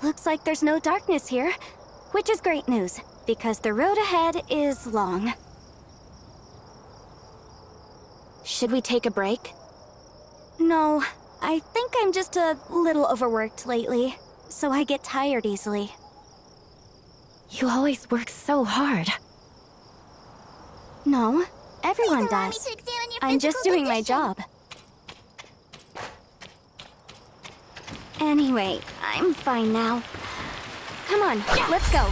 Looks like there's no darkness here, which is great news, because the road ahead is long. Should we take a break? No, I think I'm just a little overworked lately, so I get tired easily. You always work so hard. No, everyone does. I'm just doing my job. Anyway, I'm fine now. Come on, let's go.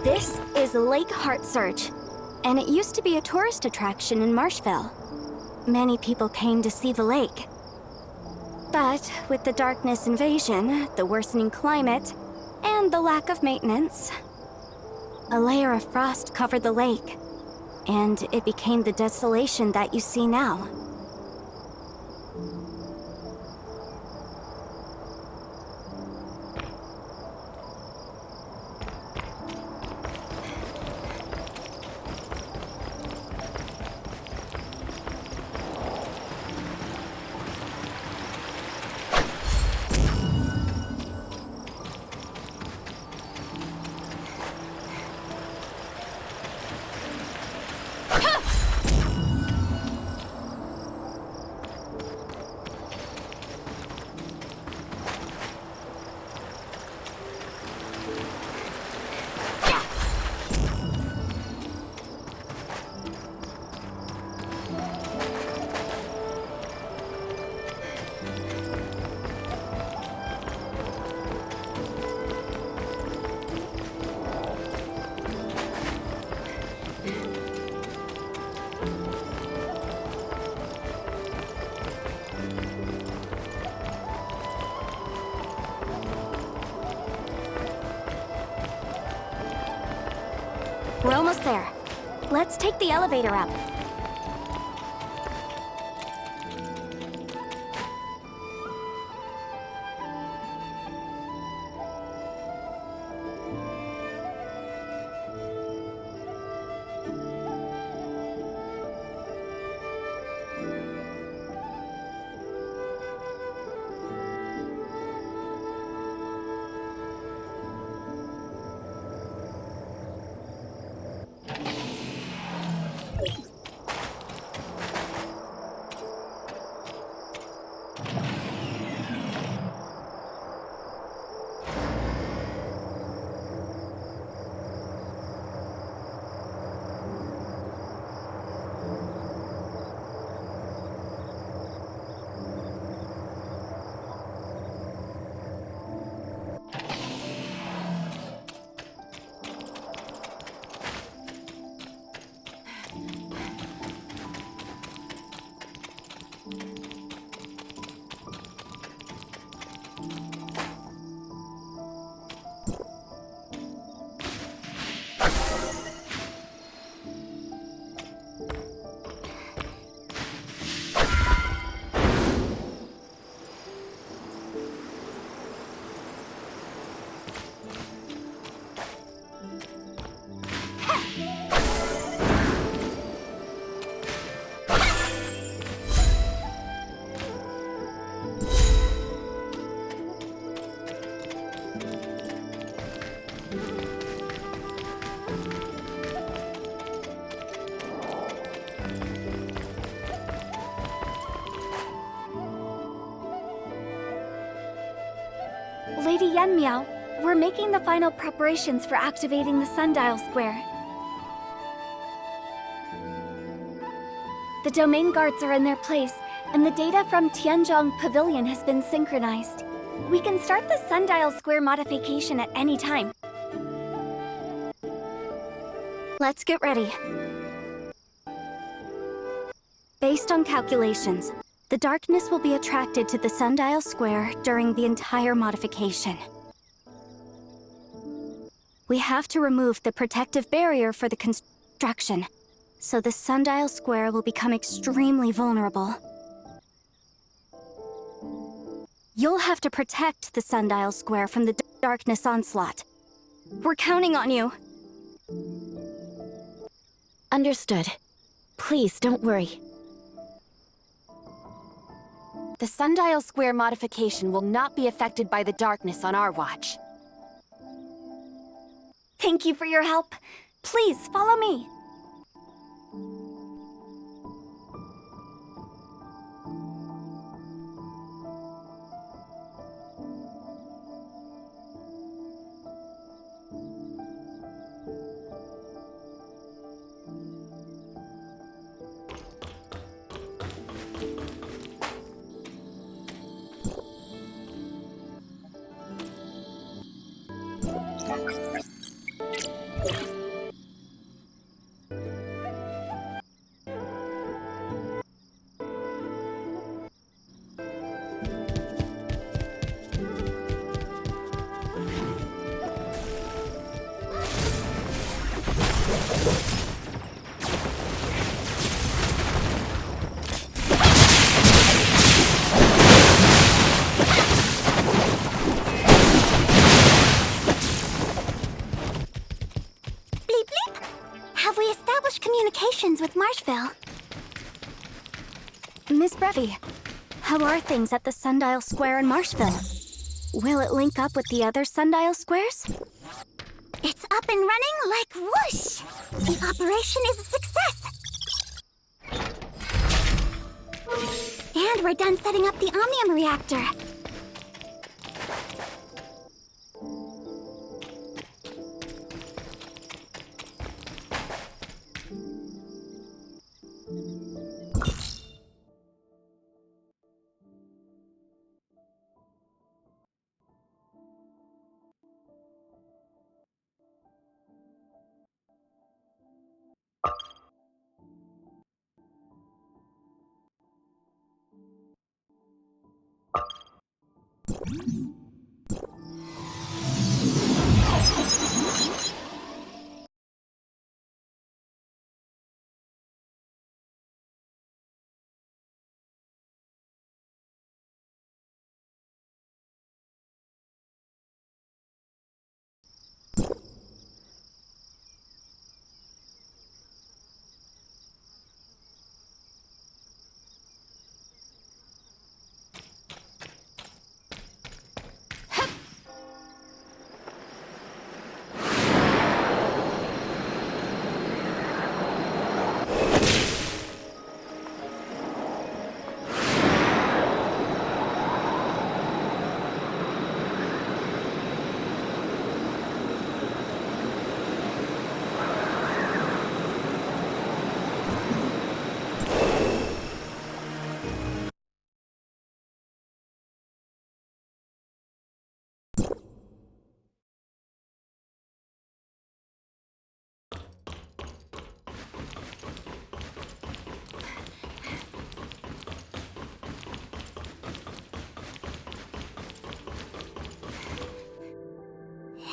This is Lake Heart Surge, and it used to be a tourist attraction in Marshville. Many people came to see the lake. But with the darkness invasion, the worsening climate, and the lack of maintenance, a layer of frost covered the lake, and it became the desolation that you see now. We're almost there. Let's take the elevator up. Lady Yanmiao, we're making the final preparations for activating the Sundial Square. The domain guards are in their place, and the data from Tianzhong Pavilion has been synchronized. We can start the Sundial Square modification at any time. Let's get ready. Based on calculations, the darkness will be attracted to the Sundial Square during the entire modification. We have to remove the protective barrier for the construction, so the Sundial Square will become extremely vulnerable. You'll have to protect the Sundial Square from the darkness onslaught. We're counting on you. Understood. Please, don't worry. The Sundial Square modification will not be affected by the darkness on our watch. Thank you for your help. Please, follow me. Miss Brevi, how are things at the Sundial Square in Marshville? Will it link up with the other Sundial Squares? It's up and running like whoosh! The operation is a success! And we're done setting up the Omnium reactor.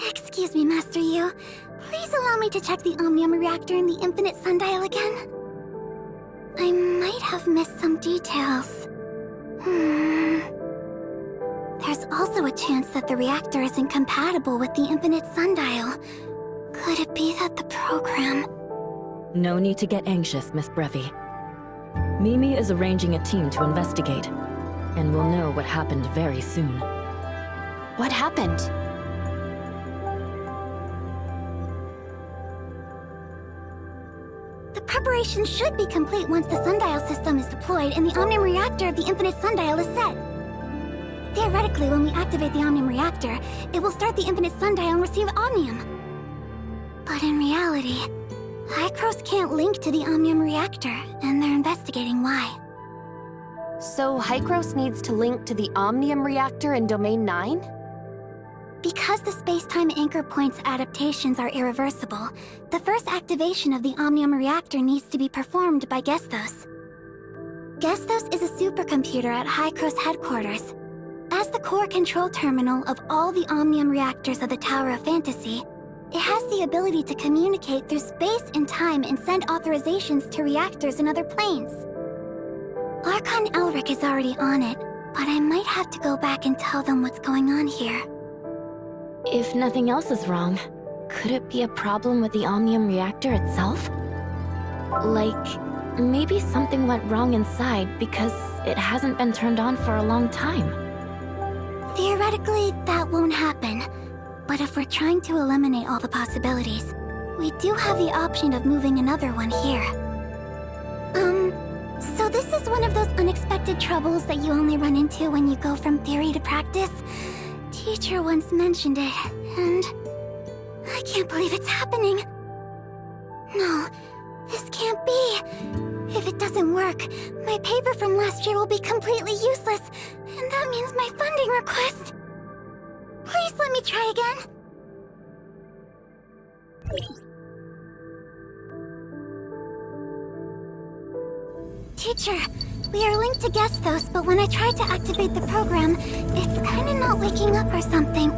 Excuse me, Master Yu. Please allow me to check the Omnium reactor in the Infinite Sundial again. I might have missed some details. There's also a chance that the reactor isn't compatible with the Infinite Sundial. Could it be that the program... No need to get anxious, Miss Brevi. Mimi is arranging a team to investigate, and we'll know what happened very soon. What happened? The preparation should be complete once the Sundial system is deployed and the Omnium reactor of the Infinite Sundial is set. Theoretically, when we activate the Omnium reactor, it will start the Infinite Sundial and receive Omnium. But in reality, Hycros can't link to the Omnium reactor, and they're investigating why. So Hycros needs to link to the Omnium reactor in Domain 9? Because the space-time anchor point's adaptations are irreversible, the first activation of the Omnium reactor needs to be performed by Gestos. Gestos is a supercomputer at Hycros headquarters. As the core control terminal of all the Omnium reactors of the Tower of Fantasy, it has the ability to communicate through space and time and send authorizations to reactors in other planes. Archon Elric is already on it, but I might have to go back and tell them what's going on here. If nothing else is wrong, could it be a problem with the Omnium reactor itself? Like, maybe something went wrong inside because it hasn't been turned on for a long time. Theoretically, that won't happen. But if we're trying to eliminate all the possibilities, we do have the option of moving another one here. So this is one of those unexpected troubles that you only run into when you go from theory to practice? Teacher once mentioned it, and I can't believe it's happening. No, this can't be. If it doesn't work, my paper from last year will be completely useless, and that means my funding request. Please let me try again. Teacher, we are linked to Gestos, but when I try to activate the program, it's kinda not waking up or something.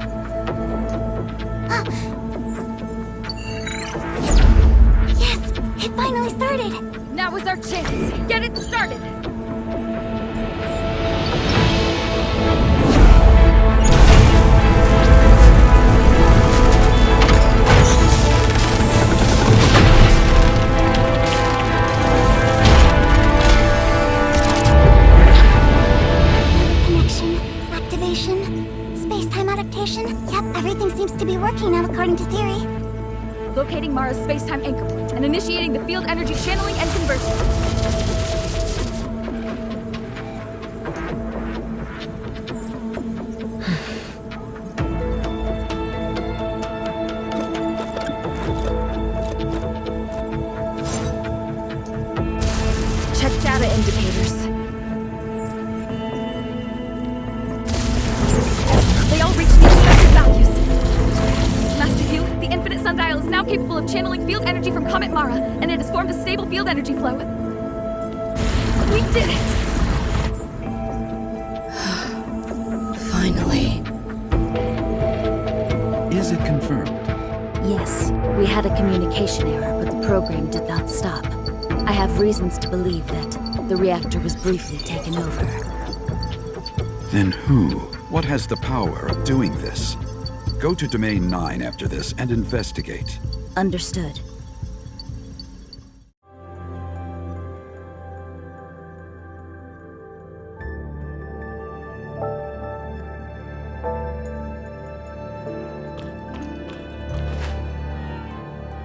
Yes, it finally started! Now is our chance! Get it started! according to theory. Locating Mara's space-time anchor point and initiating the field energy channeling and conversion. Check data indicators. They all reach the expected values. Master Yu, the infinite sundial is now capable of channeling field energy from Comet Mara, and it has formed a stable field energy flow. We did it! Finally. Is it confirmed? Yes, we had a communication error, but the program did not stop. I have reasons to believe that the reactor was briefly taken over. Then who? What has the power of doing this? Go to Domain 9 after this and investigate. Understood.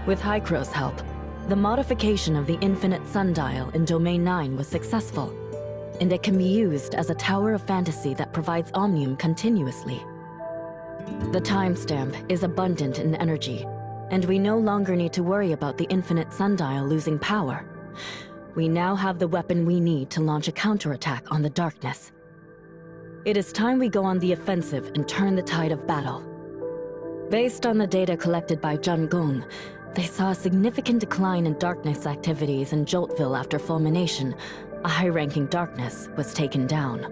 With Hycro's help, the modification of the infinite sundial in Domain 9 was successful, and it can be used as a tower of fantasy that provides Omnium continuously. The timestamp is abundant in energy, and we no longer need to worry about the infinite sundial losing power. We now have the weapon we need to launch a counterattack on the darkness. It is time we go on the offensive and turn the tide of battle. Based on the data collected by Jun Gong, they saw a significant decline in darkness activities in Joltville after fulmination. A high-ranking darkness was taken down.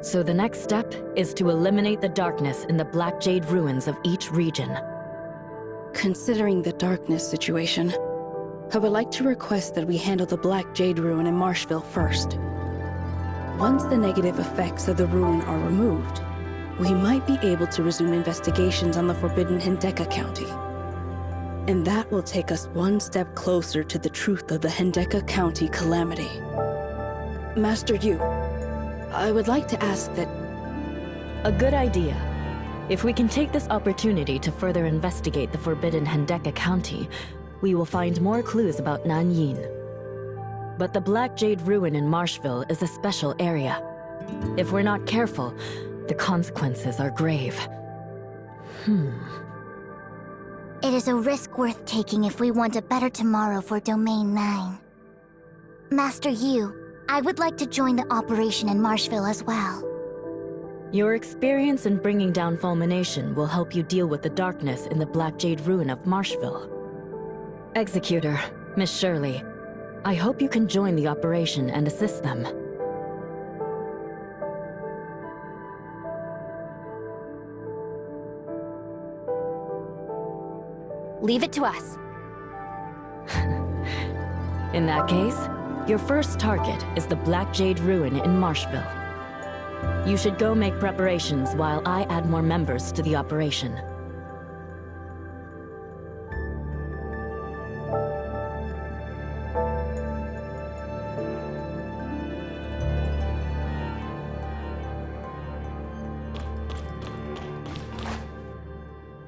So the next step is to eliminate the darkness in the Black Jade ruins of each region. Considering the darkness situation, I would like to request that we handle the Black Jade ruin in Marshville first. Once the negative effects of the ruin are removed, we might be able to resume investigations on the forbidden Hendeka County. And that will take us one step closer to the truth of the Hendeka County calamity. Master Yu, I would like to ask that... A good idea. If we can take this opportunity to further investigate the forbidden Hendeka County, we will find more clues about Nanyin. But the Black Jade ruin in Marshville is a special area. If we're not careful, the consequences are grave. It is a risk worth taking if we want a better tomorrow for Domain 9. Master Yu, I would like to join the operation in Marshville as well. Your experience in bringing down fulmination will help you deal with the darkness in the Black Jade ruin of Marshville. Executor, Miss Shirley, I hope you can join the operation and assist them. Leave it to us. In that case, your first target is the Black Jade ruin in Marshville. You should go make preparations while I add more members to the operation.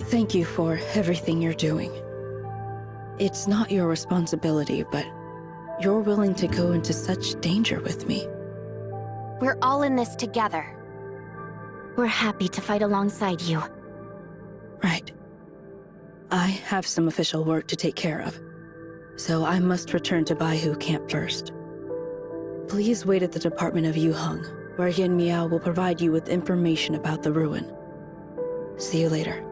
Thank you for everything you're doing. It's not your responsibility, but you're willing to go into such danger with me. We're all in this together. We're happy to fight alongside you. Right. I have some official work to take care of, so I must return to Baihu Camp first. Please wait at the Department of Yuheng, where Yin Miao will provide you with information about the ruin. See you later.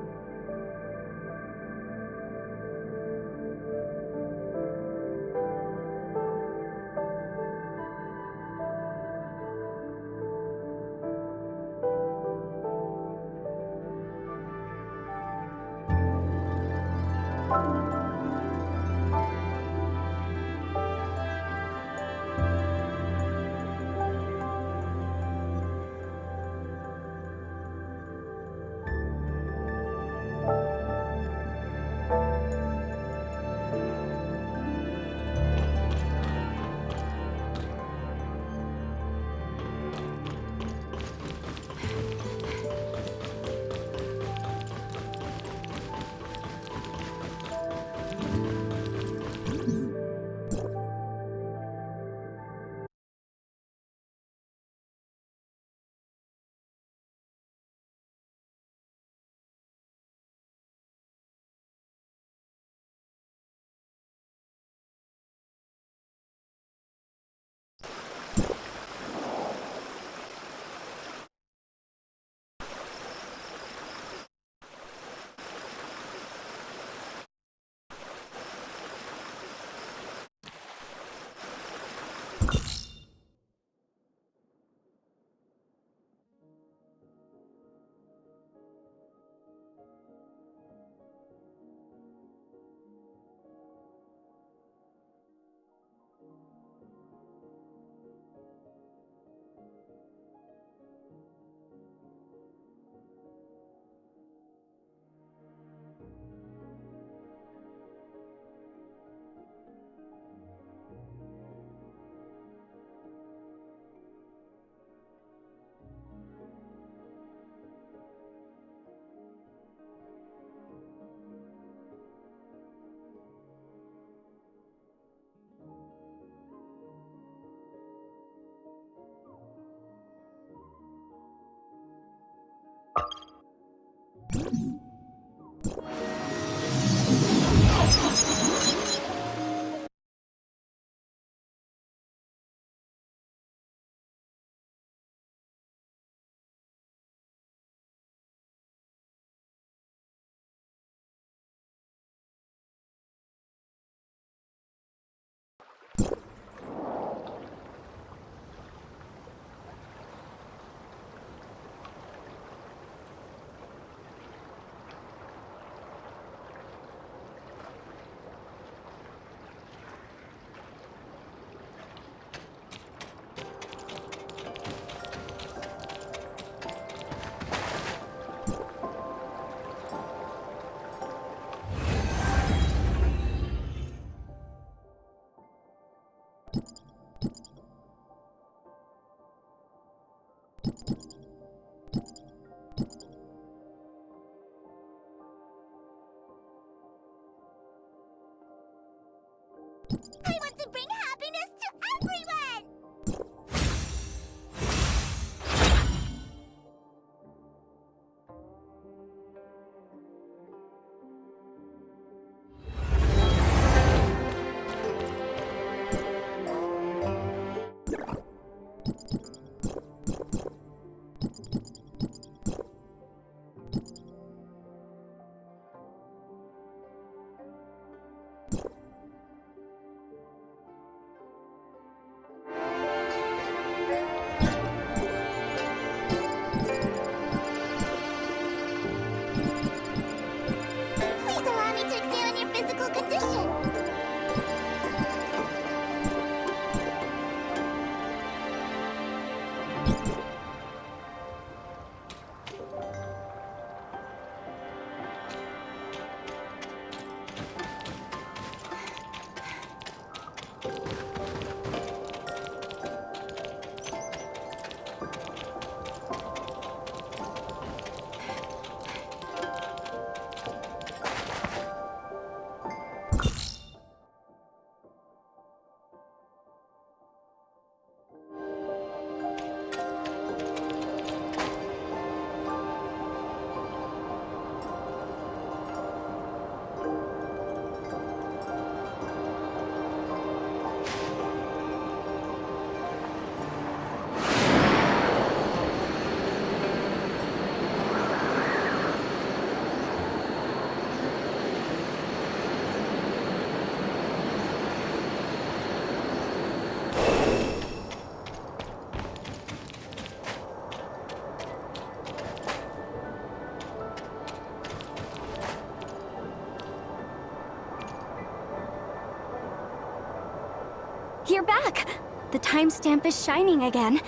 You're back! The timestamp is shining again.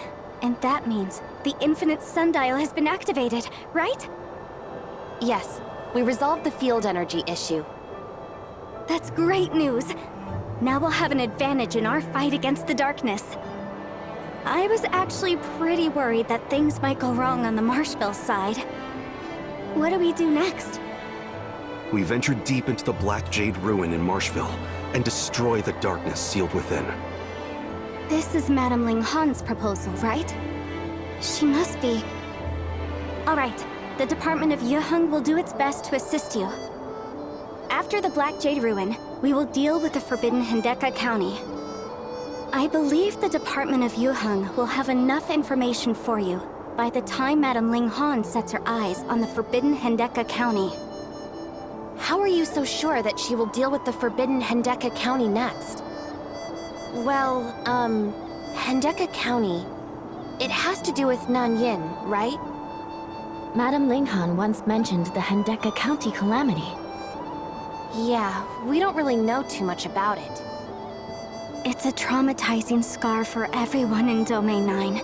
And that means the infinite sundial has been activated, right? Yes, we resolved the field energy issue. That's great news. Now we'll have an advantage in our fight against the darkness. I was actually pretty worried that things might go wrong on the Marshville side. What do we do next? We venture deep into the Black Jade Ruin in Marshville and destroy the darkness sealed within. This is Madame Ling Han's proposal, right? She must be... Alright, the Department of Yuheng will do its best to assist you. After the Black Jade Ruin, we will deal with the Forbidden Hendeka County. I believe the Department of Yuheng will have enough information for you by the time Madame Ling Han sets her eyes on the Forbidden Hendeka County. How are you so sure that she will deal with the Forbidden Hendeka County next? Well, Hendeka County... It has to do with Nanyin, right? Madame Linghan once mentioned the Hendeka County calamity. Yeah, we don't really know too much about it. It's a traumatizing scar for everyone in Domain 9.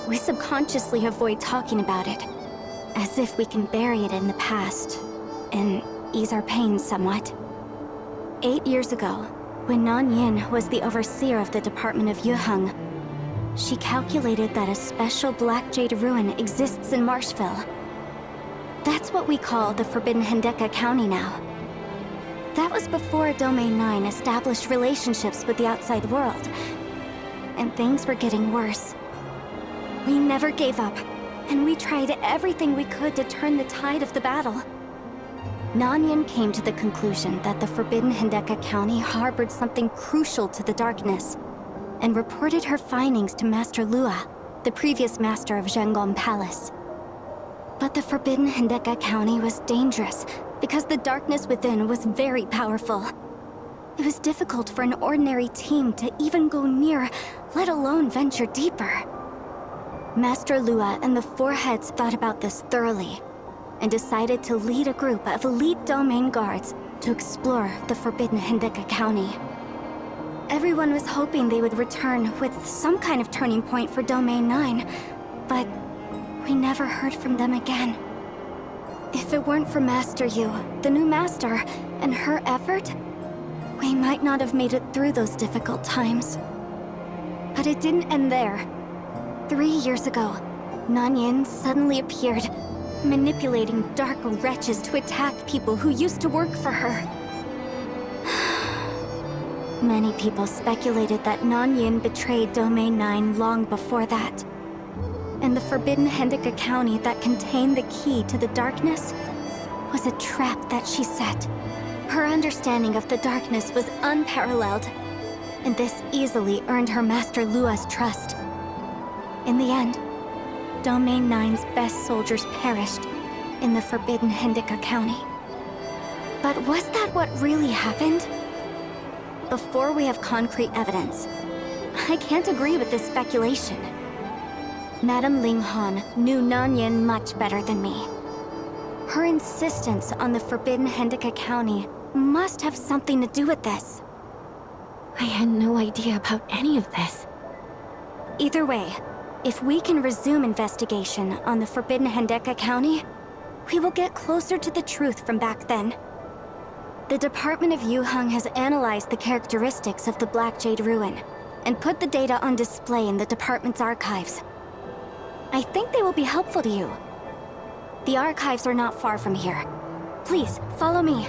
We subconsciously avoid talking about it, as if we can bury it in the past, and ease our pain somewhat. 8 years ago, when Nanyin was the overseer of the Department of Yuheng, she calculated that a special Black Jade Ruin exists in Marshville. That's what we call the Forbidden Hendeka County now. That was before Domain 9 established relationships with the outside world, and things were getting worse. We never gave up, and we tried everything we could to turn the tide of the battle. Nanyin came to the conclusion that the Forbidden Hendeka County harbored something crucial to the darkness, and reported her findings to Master Lua, the previous master of Zhangong Palace. But the Forbidden Hendeka County was dangerous, because the darkness within was very powerful. It was difficult for an ordinary team to even go near, let alone venture deeper. Master Lua and the Four Heads thought about this thoroughly, and decided to lead a group of elite domain guards to explore the Forbidden Hendeka County. Everyone was hoping they would return with some kind of turning point for Domain 9, but we never heard from them again. If it weren't for Master Yu, the new master, and her effort, we might not have made it through those difficult times. But it didn't end there. 3 years ago, Nanyin suddenly appeared, manipulating dark wretches to attack people who used to work for her. Many people speculated that Nanyin betrayed Domain 9 long before that. And the Forbidden Hendeka County that contained the key to the darkness was a trap that she set. Her understanding of the darkness was unparalleled, and this easily earned her Master Lua's trust. In the end, Domain 9's best soldiers perished in the Forbidden Hendeka County. But was that what really happened? Before we have concrete evidence, I can't agree with this speculation. Madame Ling Han knew Nanyin much better than me. Her insistence on the Forbidden Hendeka County must have something to do with this. I had no idea about any of this. Either way, If we can resume investigation on the Forbidden Hendeka County, we will get closer to the truth from back then. The Department of Yuheng has analyzed the characteristics of the Black Jade Ruin and put the data on display in the department's archives. I think they will be helpful to you. The archives are not far from here. Please, follow me.